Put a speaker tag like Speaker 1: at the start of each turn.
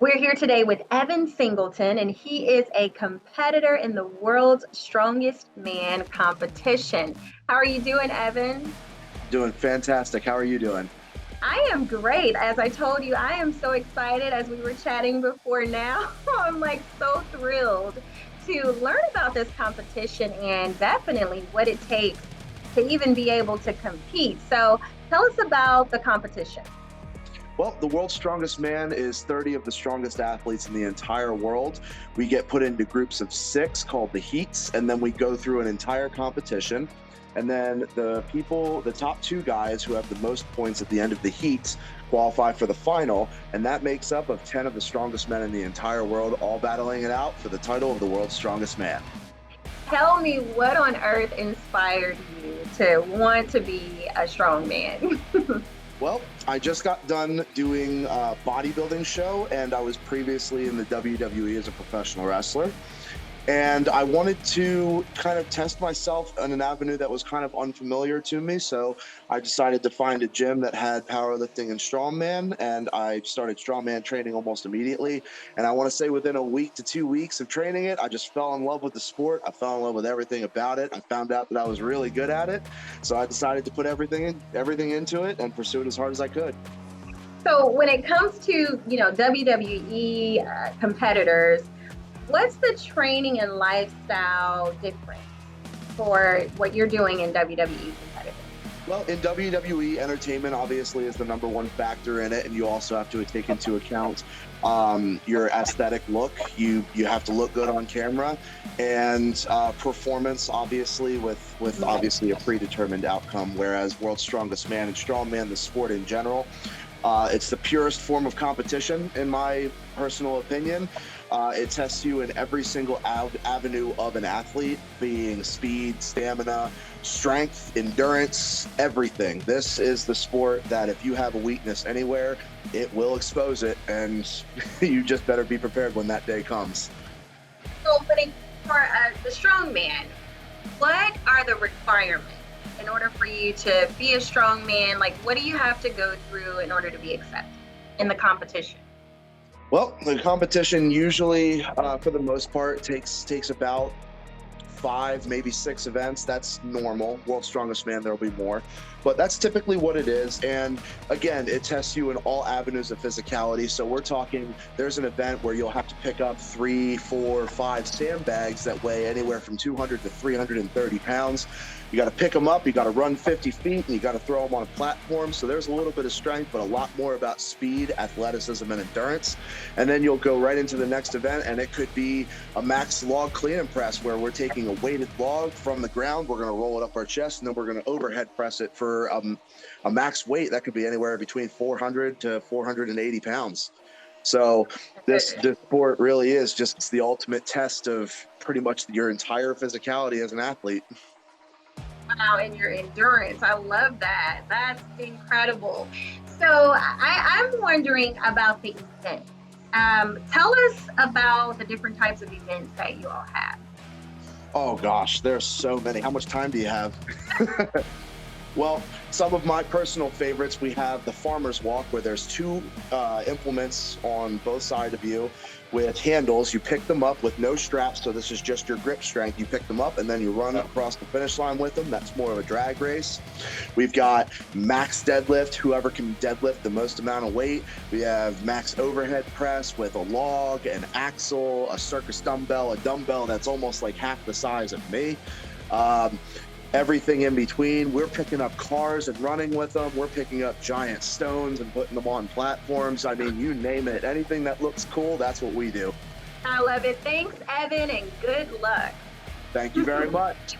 Speaker 1: We're here today with Evan Singleton, and he is a competitor in the world's strongest man competition. How are you doing, Evan?
Speaker 2: Doing fantastic. How are you doing?
Speaker 1: I am great. As I told you, I am so excited as we were chatting before now. I'm like so thrilled to learn about this competition and definitely what it takes to even be able to compete. So tell us about the competition.
Speaker 2: Well, the world's strongest man is 30 of the strongest athletes in the entire world. We get put into groups of six called the heats, and then we go through an entire competition. And then the top two guys who have the most points at the end of the heats qualify for the final. And that makes up of 10 of the strongest men in the entire world, all battling it out for the title of the world's strongest man.
Speaker 1: Tell me what on earth inspired you to want to be a strong man?
Speaker 2: Well, I just got done doing a bodybuilding show, and I was previously in the WWE as a professional wrestler. And I wanted to kind of test myself in an avenue that was kind of unfamiliar to me. So I decided to find a gym that had powerlifting and strongman, and I started strongman training almost immediately. And I want to say within a week to 2 weeks of training it, I just fell in love with the sport. I fell in love with everything about it. I found out that I was really good at it. So I decided to put everything into it and pursue it as hard as I could.
Speaker 1: So when it comes to, WWE competitors, what's the training and lifestyle difference for what you're doing in WWE competitors?
Speaker 2: Well, in WWE, entertainment obviously is the number one factor in it, and you also have to take into account your aesthetic look. You have to look good on camera, and performance obviously with obviously a predetermined outcome. Whereas World's Strongest Man and Strongman, the sport in general, it's the purest form of competition, in my personal opinion. It tests you in every single avenue of an athlete, being speed, stamina, strength, endurance, everything. This is the sport that if you have a weakness anywhere, it will expose it, and you just better be prepared when that day comes.
Speaker 1: So for the strong man, what are the requirements in order for you to be a strong man? Like, what do you have to go through in order to be accepted in the competition?
Speaker 2: Well, the competition usually, for the most part, takes about 5, maybe 6 events. That's normal. World's Strongest Man, there'll be more, but that's typically what it is. And again, it tests you in all avenues of physicality. So we're talking, there's an event where you'll have to pick up 3, 4, 5 sandbags that weigh anywhere from 200 to 330 pounds. You got to pick them up, you got to run 50 feet, and you got to throw them on a platform. So there's a little bit of strength, but a lot more about speed, athleticism, and endurance. And then you'll go right into the next event, and it could be a max log clean and press, where we're taking a weighted log from the ground, we're going to roll it up our chest, and then we're going to overhead press it for a max weight that could be anywhere between 400 to 480 pounds. So this sport really is just, it's the ultimate test of pretty much your entire physicality as an athlete.
Speaker 1: Wow, and your endurance. I love that. That's incredible. So I'm wondering about the events. Tell us about the different types of events that you all have.
Speaker 2: Oh gosh, there's so many. How much time do you have? Well, some of my personal favorites, we have the farmer's walk, where there's 2 implements on both sides of you with handles. You pick them up with no straps, so this is just your grip strength. You pick them up and then you run across the finish line with them. That's more of a drag race. We've got max deadlift, whoever can deadlift the most amount of weight. We have max overhead press with a log, an axle, a circus dumbbell, a dumbbell that's almost like half the size of me. Everything in between. We're picking up cars and running with them. We're picking up giant stones and putting them on platforms. I mean, you name it. Anything that looks cool, that's what we do.
Speaker 1: I love it. Thanks, Evan, and good luck.
Speaker 2: Thank you very much.